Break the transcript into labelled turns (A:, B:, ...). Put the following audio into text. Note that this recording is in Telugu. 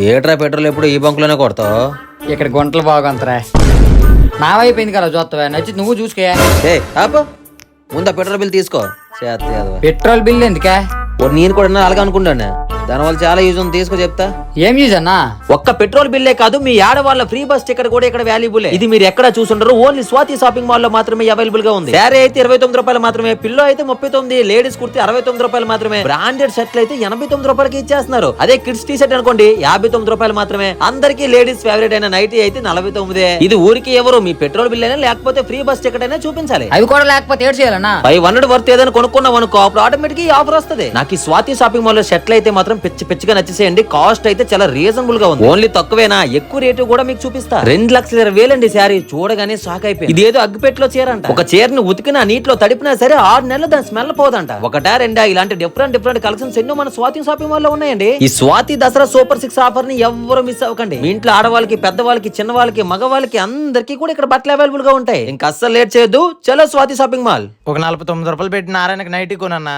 A: ఏట్రా పెట్రోల్ ఎప్పుడు ఈ బంక్ లోనే కొడతావు?
B: ఇక్కడ గుంటలు బాగుంతరా. నా వైపోయింది కదా చూస్తావా, నచ్చి నువ్వు చూసుకోయా.
A: ఆపో, ముందా పెట్రోల్ బిల్ తీసుకో.
B: పెట్రోల్ బిల్ ఎందుకా?
A: నేను కూడా అలాగే అనుకుంటాను. దానివల్ల చాలా యూజ్ ఉంది, తీసుకో చెప్తా.
B: ఏం యూజ్ అన్నా?
A: ఒక్క పెట్రోల్ బిల్లే కాదు, మీ ఆడవాళ్ళ ఫ్రీ బస్ టికెట్ కూడా ఇక్కడ వాల్యూబుల్. ఇది మీరు ఎక్కడ చూసుంటారు, ఓన్లీ స్వాతి షాపింగ్ మాల్ లో మాత్రమే అవైలబుల్ గా ఉంది. శారీ అయితే 29 రూపాయలు మాత్రమే, పిల్లో అయితే 39, లేడీస్ కుర్తి 69 రూపాయలు మాత్రమే, బ్రాండెడ్ షర్ట్లు అయితే 89 రూపాయలకి ఇచ్చేస్తున్నారు. అదే కిడ్స్ టీ షర్ట్ అనుకోండి 59 రూపాయలు మాత్రమే. అందరికీ లేడీస్ ఫేవరెట్ అయిన నైటీ అయితే 49. ఇది ఊరికి ఎవరు మీ పెట్రోల్ బిల్ అయినా లేకపోతే ఫ్రీ బస్ టికెట్ అయినా చూపించాలి.
B: అవి కూడా లేకపోతే ఏడు చేయాలన్నా.
A: 500 వర్త్ ఏదైనా కొనుక్కున్నాం అనుకో, అప్పుడు ఆటోమేటిక్ ఈ ఆఫర్ వస్తుంది. నాకు ఈ స్వాతి షాపింగ్ మాల్ లో షర్ట్లు అయితే మాత్రం పిచ్చిగా నచ్చేసేయండి. కాస్ట్ అయితే చాలా రీజనబుల్ గా ఉంది. ఓన్లీ తక్కువేనా, ఎక్కువ రేటు కూడా మీకు చూపిస్తా. 2,20,000 అండి శారీ. చూడగానే షాక్ అయిపోయింది. ఇది ఏదో అగ్గిపెట్టలో చీర అంట. ఒక చీరని ఉతికినా నీటిలో తడిపినా సరే 6 నెలలు దాని స్మెల్ పోదంట. ఒకటా రెండా ఇలాంటి డిఫరెంట్ కలెక్షన్స్ ఎన్నో మన స్వాతి షాపింగ్ మాల్ లో ఉన్నాయండి. ఈ స్వాతి దసరా సూపర్ 6 ఆఫర్ ని ఎవ్వరూ మిస్ అవ్వకండి. మీ ఇంట్లో ఆడవాళ్ళకి, పెద్దవాళ్ళకి, చిన్నవాళ్ళకి, మగవాళ్ళకి అందరికీ కూడా ఇక్కడ బట్టలు అవైలబుల్ గా ఉంటాయి. ఇంకా అస్సలు లేట్ చేయొద్దు, చలో స్వాతి షాపింగ్ మాల్.
C: ఒక 49 రూపాయలు పెట్టి నారాయణకి నైటీ కొనన్నా.